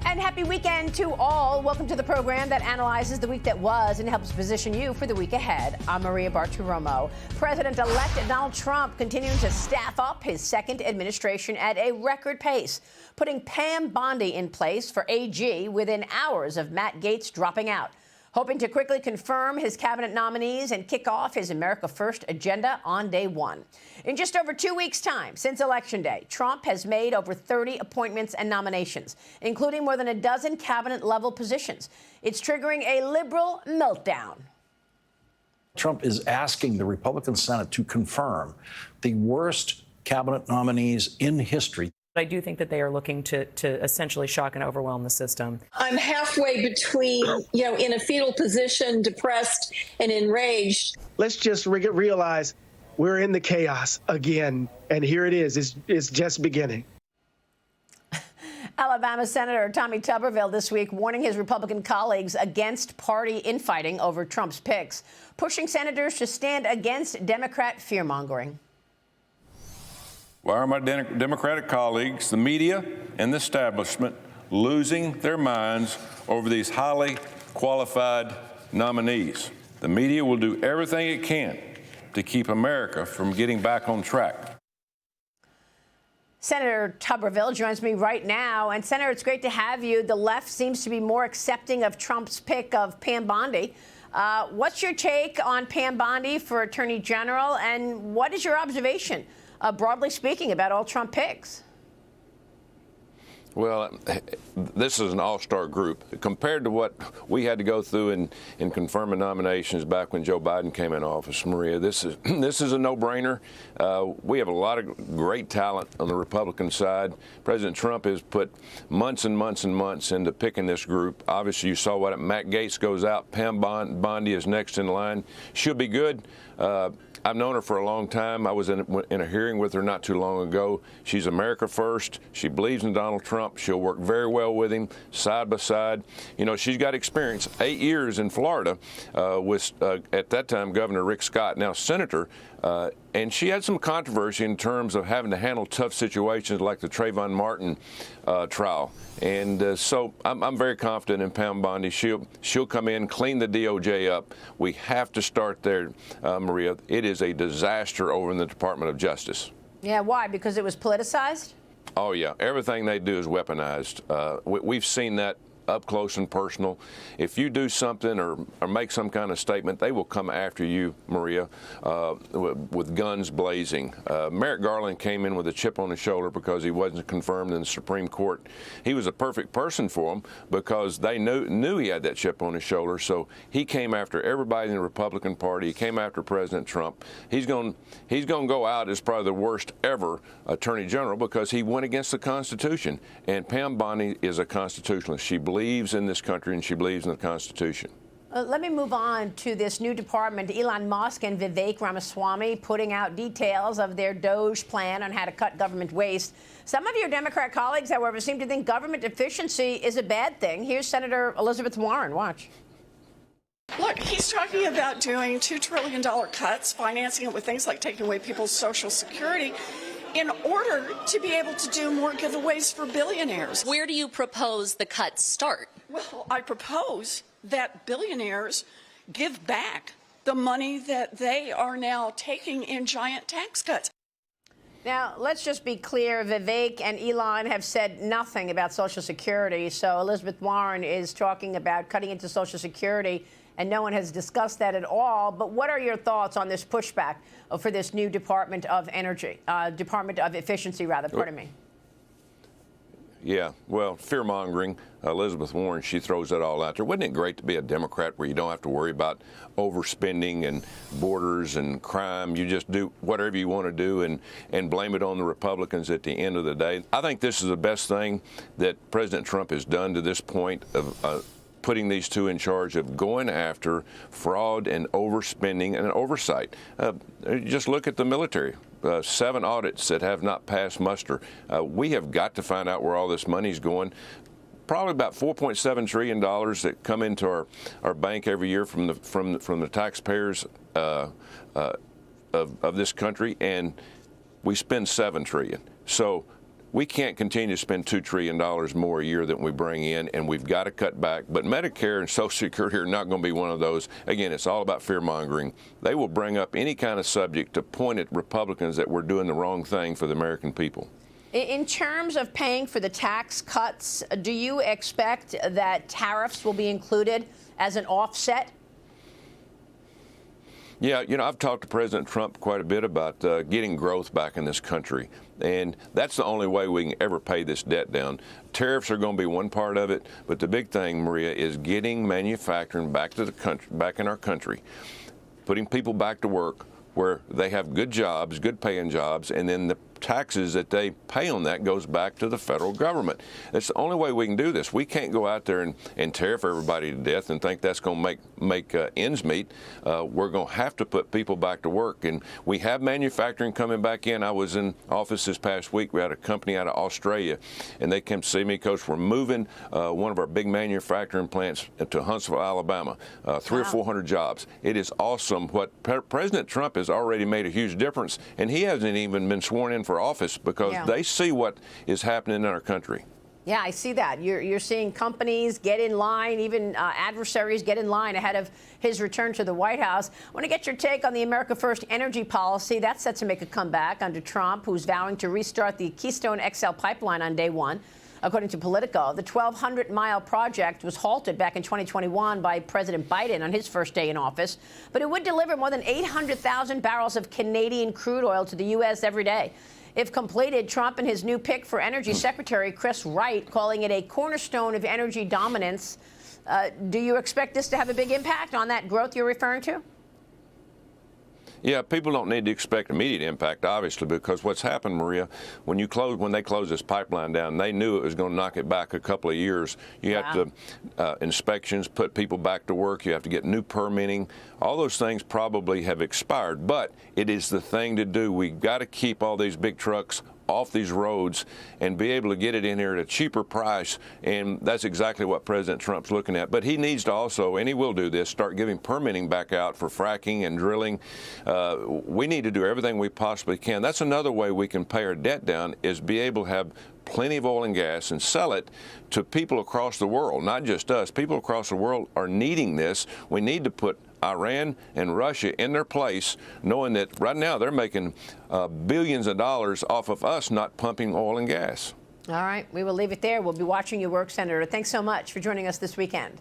And happy weekend to all. Welcome to the program that analyzes the week that was and helps position you for the week ahead. I'm Maria Bartiromo. President-elect Donald Trump continuing to staff up his second administration at a record pace, putting Pam Bondi in place for AG within hours of Matt Gaetz dropping out, hoping to quickly confirm his cabinet nominees and kick off his America First agenda on day one. In just over 2 weeks' time since Election Day, Trump has made over 30 appointments and nominations, including more than a dozen cabinet-level positions. It's triggering a liberal meltdown. Trump is asking the Republican Senate to confirm the worst cabinet nominees in history. I do think that they are looking to essentially shock and overwhelm the system. I'm halfway between, in a fetal position, depressed and enraged. Let's just realize we're in the chaos again, and here it is. It's just beginning. Alabama Senator Tommy Tuberville this week warning his Republican colleagues against party infighting over Trump's picks, pushing senators to stand against Democrat fear-mongering. Why are my Democratic colleagues, the media, and the establishment losing their minds over these highly qualified nominees? The media will do everything it can to keep America from getting back on track. Senator Tuberville joins me right now. And, Senator, it's great to have you. The left seems to be more accepting of Trump's pick of Pam Bondi. What's your take on Pam Bondi for Attorney General, and what is your observation, broadly speaking, about all Trump picks? Well, this is an all-star group. Compared to what we had to go through in confirming nominations back when Joe Biden came in office, Maria, this is a no-brainer. We have a lot of great talent on the Republican side. President Trump has put months and months and months into picking this group. Obviously, you saw what Matt Gaetz goes out. Pam Bondi is next in line. She'll be good. I've known her for a long time. I was in a hearing with her not too long ago. She's America First. She believes in Donald Trump. She'll work very well with him, side by side. She's got experience. 8 years in Florida with, at that time, Governor Rick Scott, now Senator. And she had some controversy in terms of having to handle tough situations like the Trayvon Martin trial. And so I'm very confident in Pam Bondi. She'll come in, clean the DOJ up. We have to start there, Maria. It is a disaster over in the Department of Justice. Yeah, why? Because it was politicized? Oh, yeah. Everything they do is weaponized. We've seen that up close and personal. If you do something or make some kind of statement, they will come after you, Maria, with guns blazing. Merrick Garland came in with a chip on his shoulder because he wasn't confirmed in the Supreme Court. He was a perfect person for them because they knew he had that chip on his shoulder. So he came after everybody in the Republican Party. He came after President Trump. He's going to go out as probably the worst ever Attorney General because he went against the Constitution. And Pam Bondi is a constitutionalist. She believes in this country and she believes in the Constitution. Let me move on to this new department. Elon Musk and Vivek Ramaswamy putting out details of their DOGE plan on how to cut government waste. Some of your Democrat colleagues, however, seem to think government efficiency is a bad thing. Here's Senator Elizabeth Warren. Watch. Look, he's talking about doing $2 trillion cuts, financing it with things like taking away people's Social Security, in order to be able to do more giveaways for billionaires. Where do you propose the cuts start? Well, I propose that billionaires give back the money that they are now taking in giant tax cuts. Now, let's just be clear. Vivek and Elon have said nothing about Social Security. So Elizabeth Warren is talking about cutting into Social Security, and no one has discussed that at all. But what are your thoughts on this pushback for this new Department of Energy, Department of Efficiency, rather, pardon me? Yeah, well, fear-mongering. Elizabeth Warren, she throws that all out there. Wouldn't it great to be a Democrat where you don't have to worry about overspending and borders and crime? You just do whatever you want to do and blame it on the Republicans at the end of the day. I think this is the best thing that President Trump has done to this point of putting these two in charge of going after fraud and overspending and oversight. Just look at the military. 7 audits that have not passed muster. We have got to find out where all this money's going. Probably about $4.7 trillion that come into our bank every year from the taxpayers of this country, and we spend $7 trillion. So we can't continue to spend $2 trillion more a year than we bring in, and we've got to cut back. But Medicare and Social Security are not going to be one of those. Again, it's all about fear-mongering. They will bring up any kind of subject to point at Republicans that we're doing the wrong thing for the American people. In terms of paying for the tax cuts, do you expect that tariffs will be included as an offset? Yeah, I've talked to President Trump quite a bit about getting growth back in this country, and that's the only way we can ever pay this debt down. Tariffs are going to be one part of it, but the big thing, Maria, is getting manufacturing back to the country, back in our country, putting people back to work where they have good jobs, good paying jobs, and then the taxes that they pay on that goes back to the federal government. That's the only way we can do this. We can't go out there and tariff everybody to death and think that's going to make ends meet. We're going to have to put people back to work, and we have manufacturing coming back in. I was in office this past week. We had a company out of Australia, and they came to see me because we're moving one of our big manufacturing plants to Huntsville, Alabama, 300 or 400 jobs. It is awesome. What President Trump has already made a huge difference, and he hasn't even been sworn in for office because they see what is happening in our country. Yeah, I see that. You're seeing companies get in line, even adversaries get in line ahead of his return to the White House. I want to get your take on the America First energy policy. That's set to make a comeback under Trump, who's vowing to restart the Keystone XL pipeline on day one. According to Politico, the 1,200-mile project was halted back in 2021 by President Biden on his first day in office, but it would deliver more than 800,000 barrels of Canadian crude oil to the U.S. every day. If completed, Trump and his new pick for Energy Secretary Chris Wright calling it a cornerstone of energy dominance. Do you expect this to have a big impact on that growth you're referring to? Yeah, people don't need to expect immediate impact, obviously, because what's happened, Maria, when they closed this pipeline down, they knew it was going to knock it back a couple of years. You have to inspections, put people back to work. You have to get new permitting. All those things probably have expired, but it is the thing to do. We've got to keep all these big trucks off these roads and be able to get it in here at a cheaper price, and that's exactly what President Trump's looking at. But he needs to also, and he will do this, start giving permitting back out for fracking and drilling. We need to do everything we possibly can. That's another way we can pay our debt down, is be able to have plenty of oil and gas and sell it to people across the world, not just us. People across the world are needing this. We need to put Iran and Russia in their place, knowing that right now they're making billions of dollars off of us not pumping oil and gas. All right, we will leave it there. We'll be watching your work, Senator. Thanks so much for joining us this weekend.